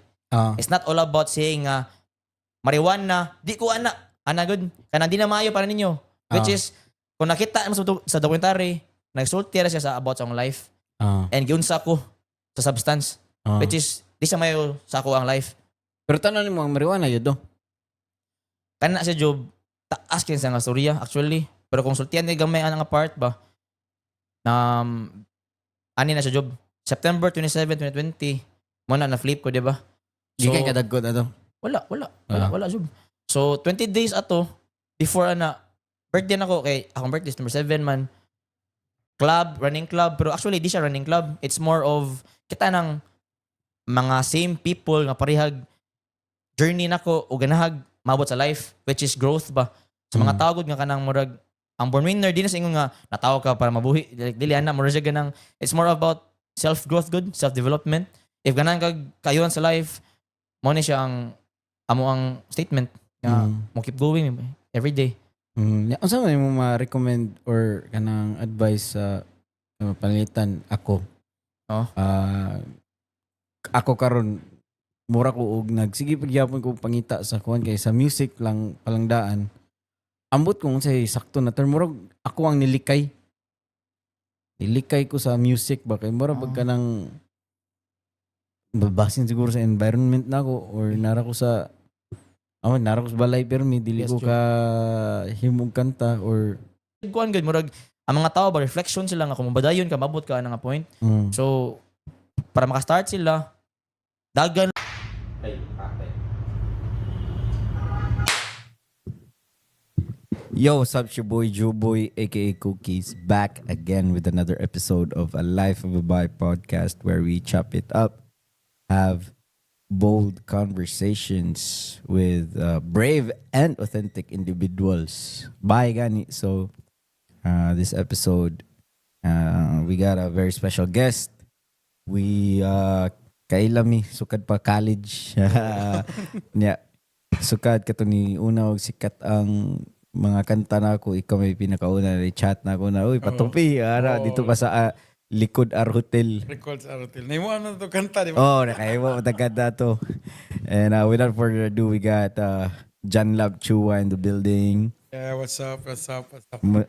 It's not all about saying marijuana. Di ko ana. ana good kanang di na maayo para ninyo. Which is kung nakita mo sa documentary, nagsulti ra siya sa about sa akong life and giunsa ko sa substance. Which is di siya mayo sa ako ang life. Pero tanan mo ang marijuana yun do. Kana sa job asking sa nga storya actually. Pero kung sultian ni gamay ang part ba ani na sa job September 27, 2020 mo na flip ko, di ba? Di kay kadagkot ato. Wala job. So 20 days ato before birthday na ko kay akong birthday is number 7 man. Running club, pero actually di siya running club. It's more of kita ng mga same people nga parihag journey nako o ganahag mabot sa life which is growth ba. Sa mga tawag nga kanang murag ang born winner di na sa ingon nga natawo ka para mabuhi dili ana murag siya ganang it's more about self growth good, self development. If ganang kayuhan sa life mo ni siya ang amo ang statement nga mo keep going every day. Unsa man mo ma-recommend or kanang advice sa palitan ako? Ako karon mura ko og nagsige pagyapon ko pangita sa kuan kay sa music lang palangdaan. Ambot ko unsay sakto na term murag ako ang nilikay. Nilikay ko sa music ba kay mura pag kanang babasin siguro sa environment nako or nara ko sa balay pero dili ko ka himog kanta or kuan gud murag ang mga tao ba reflection sila nga kung mabadayon ka mabot ka nga point. So para maka-start sila dagan Yo, what's up? It's your boy Juboy, aka Cookies, back again with another episode of A Life of a Bi podcast where we chop it up, have bold conversations with brave and authentic individuals. Bye, gani. So, this episode, we got a very special guest. We kailami sukad pa college. Nya sukad kato ni una og sikat ang mga kanta na ako, ikaw may pinakauna na chat na ako na, uy, patupi, dito pa sa likod Ar Hotel. Records Ar Hotel. Naimu ano to kanta, di ba? Oh, nakaiwa, mataganda to. And without further ado, we got John Lab Chua in the building. Yeah, what's up?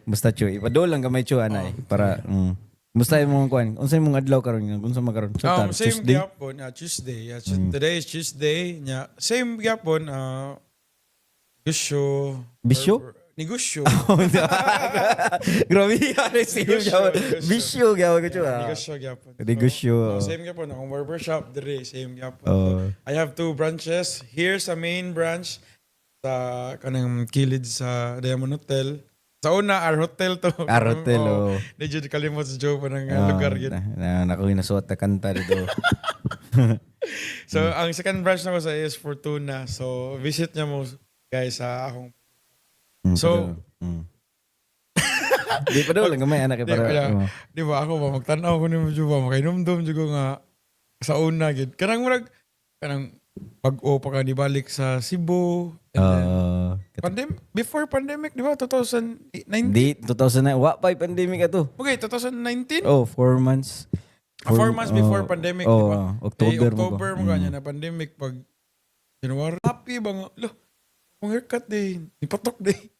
Musta Chu? Ipadol lang gamay Chu, anay. Para, musta yung mga kuhan? Unsay mong adlaw karon nga? Unsa makaron? Same gyapon, Tuesday. Today is Tuesday. Same gyapon, Bisyo? Negosyo. Grabe yan. Bisyo gyapon ko Chu. Negosyo gyapon. Negosyo. Same gyapon. Akong barbershop dire, same gyapon. I have 2 branches. Here's a main branch sa kanang kilid sa Diamond Hotel. Sa una, Ar Hotel to. Ar Hotel, Medyo kalimot sa Joe pa ng lugar yun. Naku, hinasuot na kanta dito. So, ang second branch na ko sa is Fortuna. So, visit niya mo guys sa akong. So, di pa daw lang gamay anak para. Di ba ako ba magtanaw ko ni mo ba makainomdom jugo nga sa una gid. Kanang murag kanang pag-o pa ka ni balik sa Cebu. Before pandemic, di ba? 2019? Di, 2009. Wa pa pandemic ato. Okay, 2019? 4 months. 4 months before pandemic, di ba? October mo ganyan na pandemic. Pag January, happy ba nga? Lo, kung haircut day, nipatok day.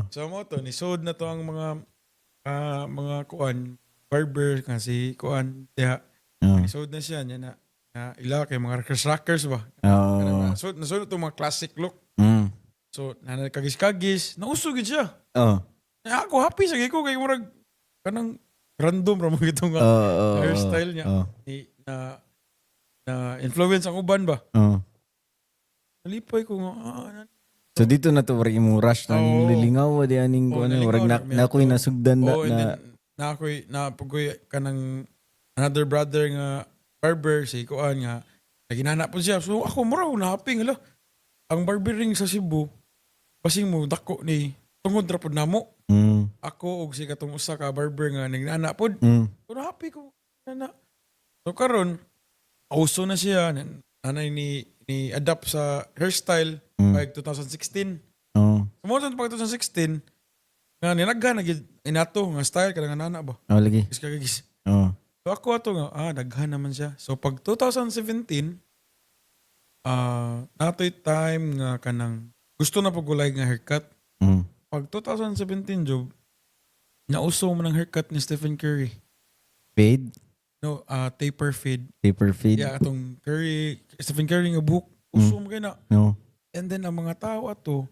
So mo to, nisod na to ang mga kuan, barber kasi kuan, diha. Nisod na siya, niya na ila kay mga rockers ba? So, nasunod itong mga classic look. So, nanakagis-kagis, nausugid siya. Ako, happy sa ko kay murag kanang random ra mo itong hairstyle niya. Na influence ang uban ba? Nalipay ko nga, so dito na to, warag imong rush na lilingaw, di aning ko ano, warag na ako'y nasugdan na ako'y kanang another brother nga barber, si Kuan nga, naginana po siya. So ako, mura ko na-happy, ang barbering sa Cebu, basing mo, dako ni, tungod ra pod namo. Ako, og si katong usa ka barber nga, naginana po. So na-happy ko, nana. So karon auso na siya, nanay ni adapt sa hairstyle, like 2016. Sumunod pag 2016, nga ninaghan na inato nga style kada nga nana ba. Lagi. Kagis. So ako ato nga daghan naman siya. So pag 2017 natoy time nga kanang gusto na pagulay nga haircut. Mm. Pag 2017 job, nauso mo ng haircut ni Stephen Curry. Fade, No, taper fade. taper fade. Yeah, atong Stephen Curry nga buhok, uso mo kayo na. No. And then ang mga tao ato,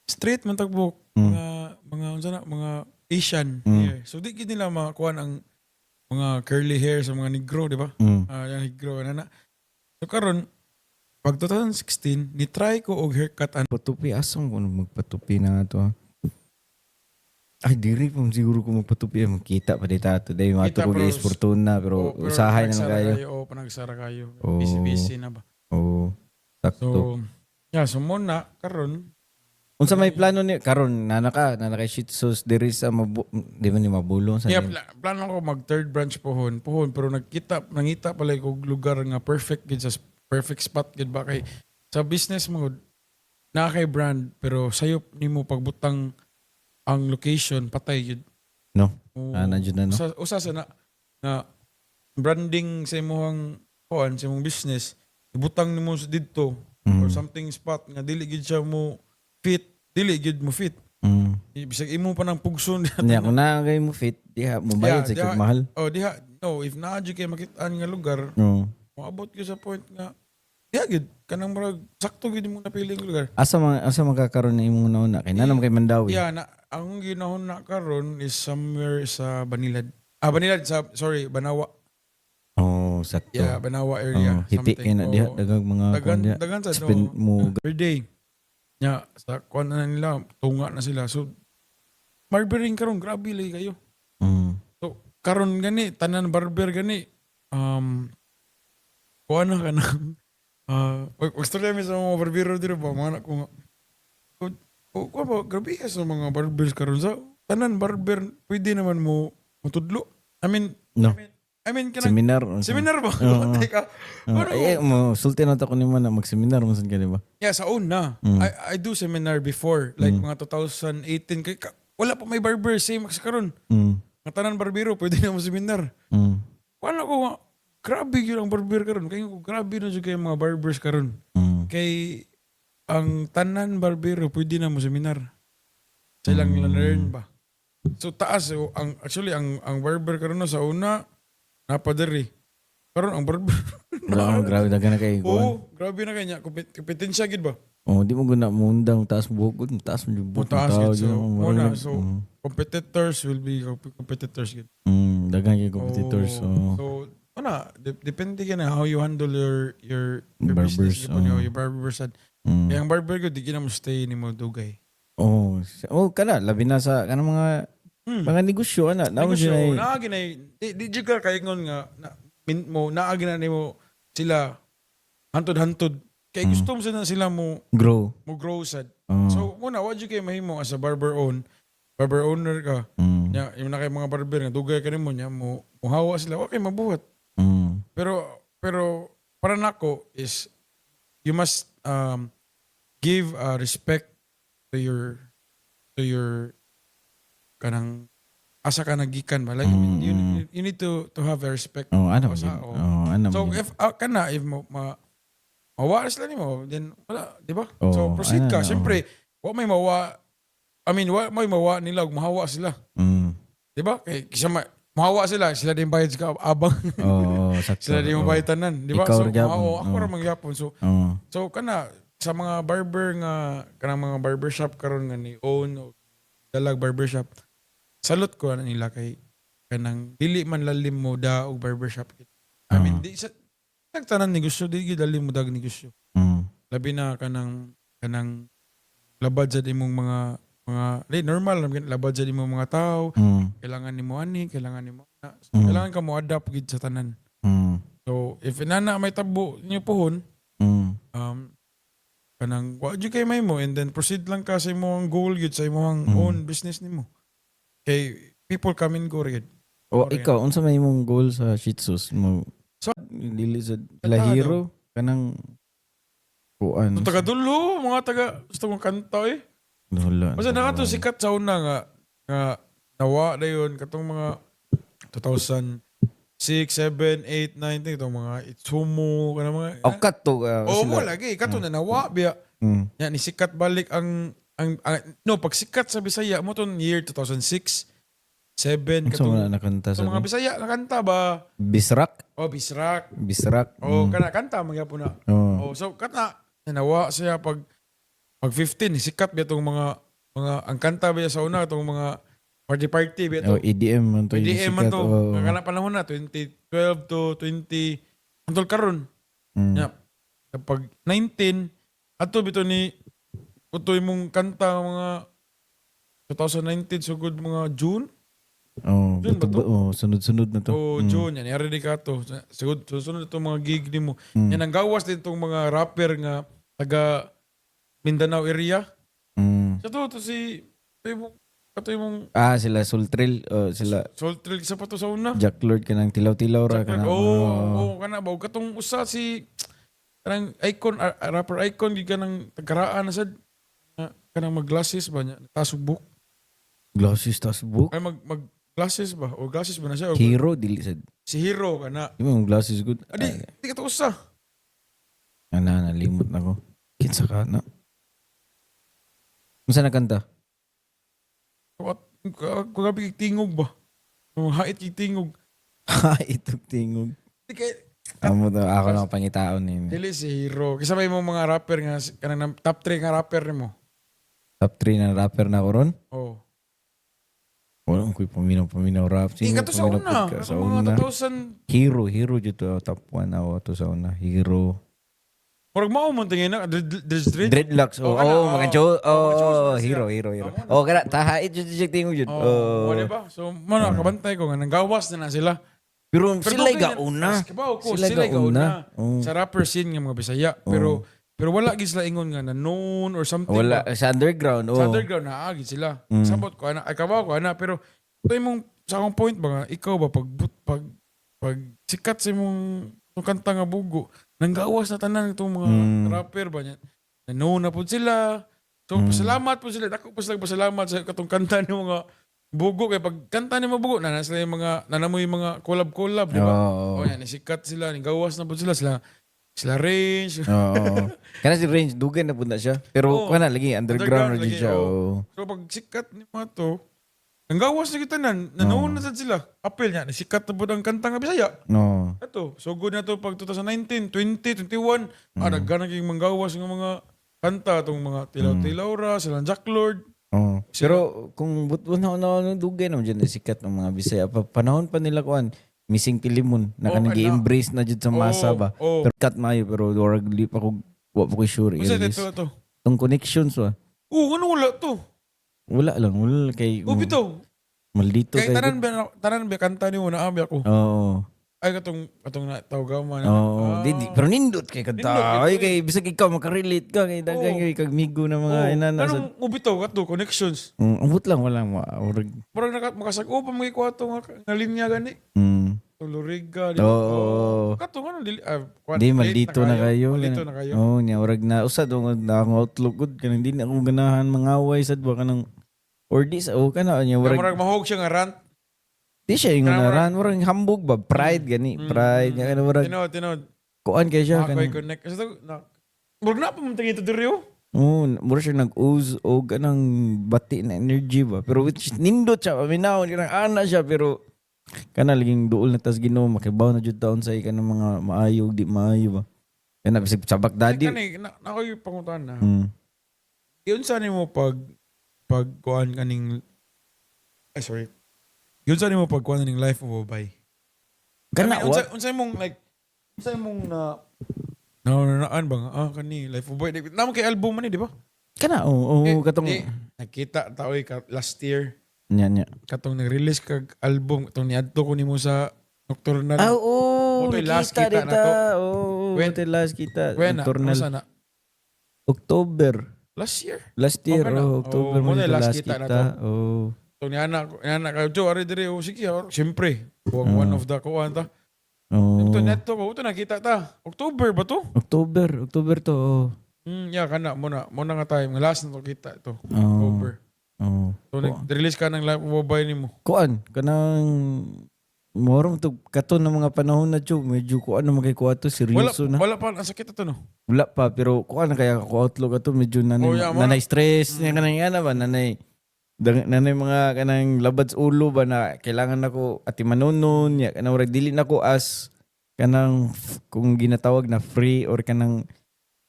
straight man tagbok, mga unsa na, mga Asian hair. So di gid nila makuha ang mga curly hair sa mga negro, di ba? Mm. Yung negro na. So karon pag 2016, ni-try ko og haircut Patupi, asang ko magpatupi na nga to. Ay, diri po siguro ko magpatupi. Magkita pa dito ato. Dahil Kita, mato ko pero- is fortuna. Pero usahay na lang kayo. Panagsara kayo. Oh. Busy na ba? Oo. Sakto. So, yeah, so muna, karon Unsa may plano ni karon nanaka Shih Tzus diri sa di man ni mabulong sa yeah, plano ko mag third branch pohon, pero nangita pala ko lugar nga perfect gid sa perfect spot gid ba kay sa business mo na kay brand pero sayop nimo pagbutang ang location patay gid. no. Oo. Na jud na no. Usa sa na branding sa imong kuan sa imong business ibutang nimo sa didto or something spot nga dili gid siya mo fit, dili gid mo fit. Bisag imo pa ng pugson. Nya kung na kay mo fit, diha mo bayad sa kag mahal. Oh, diha. No, if naa jud kay makitaan nga lugar, No. maabot gyud sa point nga diha gid kanang murag sakto gid mo napili nga lugar. Asa magkakaroon na imong nauna kay nanam kay Mandawi. Yeah, ang ginahon na karon is somewhere sa Banilad. Banilad Banawa. Oh, sakto. Yeah, Banawa area. Oh, hiti kay na diha Oh, dagang mga kuan diha. dagan sa Spend mo per day. Nya sa kuan na nila, tunga na sila. So barbering karon grabe lay kayo. So karon gani tanan barber gani kuan na kanang gusto namin sa mga barbero dito ba mga anak ko nga kuan ba grabe sa mga barbers karon sa tanan barber pwede naman mo matudlo. no. I mean kanang Seminar. ba? Oo. Teka. Ay, mo sulti na ta ko nimo na mag-seminar mo san ka di ba? Yeah, sa una. I do seminar before. Like mga 2018. Wala pa may barber. Same sa karon. Nga tanan barbero. Pwede na mo seminar. Wala ko nga. Grabe yun ang barber karon. Kaya ko grabe na dyan kayo mga barbers karon. Kay ang tanan barbero pwede na mo seminar. Sa ilang learn ba? So taas. So, ang barber karon na sa una napadari. Karon ang barber. Wala grabe dagan na kay kuan. Oo, grabe na kanya. Kompetensya gid ba? Oh, di mo guna mundang taas buhok, taas mo yung buhok. Mataas gid. So, competitors will be competitors gid. Dagan kay competitors. So, depende ka na how you handle your Barbers, business. Your barbers. Kaya ang barber ko, di ka na mo stay ni mo dugay. Kana labi na sa kanang mga negosyo ana. Namo Negosyo, siya. naagi na di jud ka kaingon nga naagi na nimo sila hantod-hantod. Kaya gusto mo sila mo Grow. grow sad. So, muna, what you kayo mahimo as a barber owner ka. Nya, yung na kay mga barber nga dugay ka nimo nya mo hawa sila, okay mabuhat. Pero para nako is you must give respect to your kanang asa ka nagikan ba like you need to have a respect Ano sa yun? tao. Ano So yun? if if mawa sila nimo then wala, di ba? Oh, So proceed ka. ano, Siyempre, wa may mawa nila ug mahawa sila. Di ba? Kay kisa mahawa sila din bayad sa abang. Sakto. Sila din mabayad tanan, di ba? Ikaw So ra gyapon. ako ra mangyapon. So kana sa mga barber nga kanang mga barbershop karon nga ni own o dalag barbershop. Salute ko na nila kay kanang dili man lalim mo da og barbershop. I mean, di sa nagtanan negosyo di gid lalim mo dag negosyo. Labi na kanang labad sa imong mga normal lang labad sa imong mga tao. Kailangan nimo ani, kailangan nimo na. So, kailangan ka mo adapt gid sa tanan. So, if inana may tabo niyo pohon, kanang wa jud kay may mo and then proceed lang ka sa imong goal gid sa imong own business nimo. Kay people come and go rin. Ikaw unsa may imong goal sa Shih Tzus mo? So, dili sa lahiro kanang kuan. So, taga dulo, mga taga gusto kong kanta eh. Wala. Basta nakato sikat sa una nga nawa na yun katong mga 2006, 7, 8, 9 itong mga Itsumo kanang mga Kato mo lagi kato na nawa biya. Yan, nisikat balik no, pag sikat sa Bisaya mo ton year 2006, 7, Sa mga nakanta sa sa mga Bisaya, nakanta ba? Bisrak. Oh, Bisrak. Bisrak. Oh, kanta, magyapon na. Oo. Oh, so, kanta, nawa siya pag 15, sikat ba itong mga, ang kanta ba sa una, itong mga party ba ito. Oh, EDM man to. yung EDM man sikat. to. Oo. Ang kanang panahon na, 2012 to 20, antol karon. Mm. Yeah. Kapag 19, ato bito ni utoy mong kanta mga 2019 sugod mga June. Oh, June ba to? oh, sunod-sunod na to. O June, yan. Yari di ka to. Susunod itong mga gig ni mo. Mm. Yan ang gawas din itong mga rapper nga taga Mindanao area. Mm. Sa to si katoy mong Sila Sultril. Sila Soltril sa pato sa una. Jack Lord ka ng tilaw-tilaw ra ka na. Kana ba? Katong usa si kanang icon, rapper icon, gid ka ng tagkaraan na sad. Kanang mag-glasses ba niya? Tasubok. Glasses tas book. Ay mag-glasses ba? O glasses ba na siya? O, Hero dili sad. si Hero ka na. Di mo glasses good. Di ka to usa. Nalimot na ko. Kinsa ka na. Unsa na kanta? Kagabi kay tingog ba? Hait kay tingog. Itong tingog. Di kay Amo to, ako lang pangitaon ni. dili si Hero. Kasi may mga rapper nga, kanang top 3 nga rapper ni mo. Top 3 na rapper na ko ron. Oh. Wala ko'y paminaw rap. Di ka to sa una. Sa Mga una. 2000. Hero dito top 1 ako to sa una. Hero. Murag mao mo tingin na. There's dread. Dreadlocks. Oh, Oh, kana, mga oh. Joe. Oh, mga Joes Oh, na hero. sila. Oh, kana tahait jud tingog jud. Oh, diba? So, kabantay ko nga. Nanggawas na sila. Pero sila okay ga yan. una. Kabaw ko, Sila sila ga ga una. una. Oh. Sa rapper scene nga mga Bisaya. Pero wala gid sila ingon nga na known or something. Wala ba? sa underground. Oh. Sa underground na agid sila. Sabot ko ana, ay kabaw ko ana, pero ito mong sa akong point ba nga, ikaw ba pag sikat sa imong itong kanta nga bugo, nanggawas na tanan itong mga rapper ba niya. Known na po sila. So pasalamat po sila. Dako po sila pasalamat sa katong kanta ni mga bugo kay pag kanta ni mga bugo na sila yung mga nanamoy mga collab di ba? Oo. Oh, yan sikat sila, gawas na po sila Range. Oo. Kana si Range dugay na punta siya. Pero Oo. kana lagi underground Underground lagi lagi, siya. oo. Oh. So pag sikat ni mga to, nanggawas na kita nanoon na sad sila. Apel niya, sikat na po ang kanta nga Bisaya. No. Ito, so good na to pag 2019, 20, 21. Nagana kayong manggawas ng mga kanta, itong mga tilaw-tilaw ra, silang Jack Lord. Oh. Pero kung na dugay naman dyan na sikat ng mga Bisaya. Panahon pa nila kuan Missing Pilimon na kanang gi-embrace na jud sa masa ba. Oh. Pero cut maayo pero dorag li pa ko wa pa ko sure. Kasi i-release. ito. Tong connections wa. Ano wala to? Wala kay Bito. maldito Kay kay. tanan ba kanta ni mo na abi ako. Oo. Ay katong na tawagaman. Oo. Pero nindot kay Nindot, kanta. Ay kay bisag ikaw makarelate ka kay daghan kay kag migo na mga inana. Anong bito kato connections? Ambot lang wala mo. Urag. Parang makasag-o pa mga ikwato nga linya gani. Tuluriga, di ba? Oo. Kato nga, Di maldito na kayo. Maldito na kayo. Oo, niya urag na usad na akong outlook good kanang di na ako ganahan mangaway sad ba kanang or this kana niya Urag urag mahog siya nga rant. di siya yung Kanang naran urag hambog ba pride gani pride nga kana urag Tinod. kuan kay siya Makakoy kanang connect. Kasi murag na pa mong tingin ito diriyo. oo mura siya nag-ooze o kanang bati na energy ba pero which nindot siya paminaw kanang ana siya pero kana laging duol na tas Ginoo makibaw na jud taon sa kanang mga maayo di maayo ba kana bisag sabak daddy Nakoy pangutan na. Yun sa mo pag kuan kaning sorry. Yun sa mo pag kuan kaning life of Obay. kana what Unsay mong na naunaan ba nga kani life of Obay. Namo kay album man di ba? kana oo katong Nakita taoy ka last year. nya Katong nag-release kag album katong niadto ko nimo sa Nocturnal. oo Butoy last nakita kita na dita to. oo When? butoy last kita When na? nocturnal Asa na? October Last year. last year Okay na. October Oo, mo muna dito last last kita na kita oh So ni anak ka jo ari dire sige syempre. One of the kuan ta. oh Ito neto ko ito nakita ta. October ba to? October to oh Yeah kana muna nga time last na to kita ito. Oh. October. oh So nag-release ka ng live mobile nimo. kuan kanang morong to kato ng mga panahon na Chug, medyo kuan na magay kuha to seryoso na. Wala pa, ang sakit ito no. Wala pa pero kuan na kaya ako outlook ato medyo nanay, Oh, yeah, nanay stress niya kanang ana ba nanay nanay mga kanang labad sa ulo ba na kailangan nako ati manunon ya kanang murag dili nako as kanang kung ginatawag na free or kanang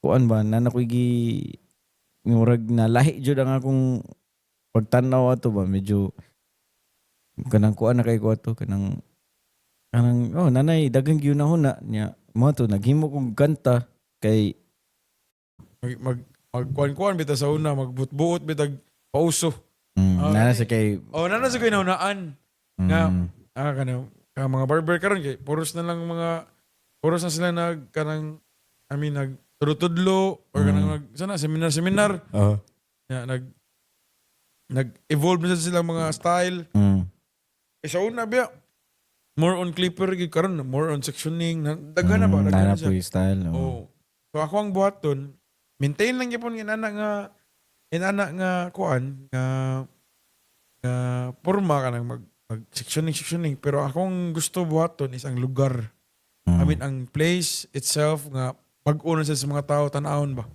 kuan ba na nako murag na lahi jud ang akong pagtanaw ato ba medyo kanang kuan na kay ko ato kanang nanay dagang gyud na huna niya mo to naghimo kog kanta kay Magkuan-kuan bita sa una, magbut-buot bitag pauso. nana sa kay Nana sa kayo naunaan. Nga, mga barber karon kay puros na sila nagtudlo or kanang seminar. Nag-evolve na sila mga style. Sa una biya, more on clipper gid karon, more on sectioning, daghan na ba nana siya. po yung style Oh. So ako ang buhaton, maintain lang gyapon inana nga kuan nga porma kanang mag sectioning pero akong gusto buhaton is ang lugar. I mean ang place itself nga pag-una sa mga tao tan-awon ba.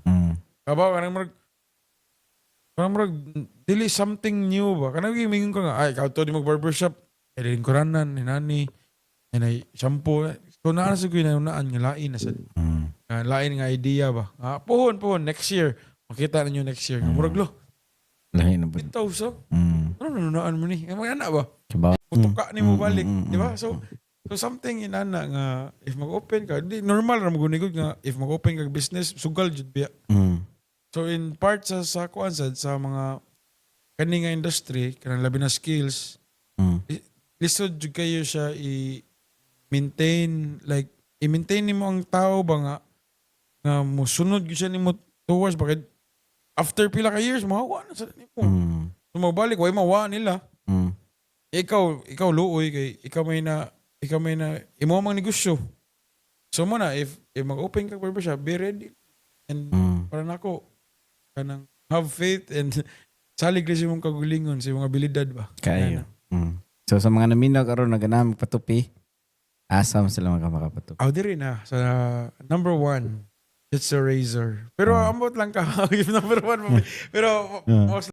Kabaw kanang dili something new ba. Kanang gimingon ka nga ay ikaw to di mag barbershop. Edin kuranan, hinani, hinay shampoo. So naa sa ko naan nga lain na sa lain nga idea ba. Puhon next year. Makita ninyo next year. Murag lo. lahi na po Bitaw so. Ano nunaan mo ni? Mga anak ba? Kibaw. Putuka ni mo balik, di ba? So something inana nga if mag-open ka, di normal ra magunigod nga if mag-open ka business sugal jud biya. So in part sa kuan sa mga kani nga industry, kanang labi na skills, lisod jud kayo siya i-maintain nimo ang tao ba nga mosunod gyud siya nimo towards bakit after pila ka years mahawa na sa nimo. So mabalik way mawa nila. Ikaw luoy kay ikaw may na imo mang negosyo. So mo na if mag-open ka barbershop, be ready. And para nako kanang have faith and salig rin sa mong kagulingon sa mga abilidad ba. Kayo. So sa mga naminaw karon na ganang patupi, asam sila makapatupi. Diri na sa number 1, it's a razor. Pero ambot lang ka if number 1 pero most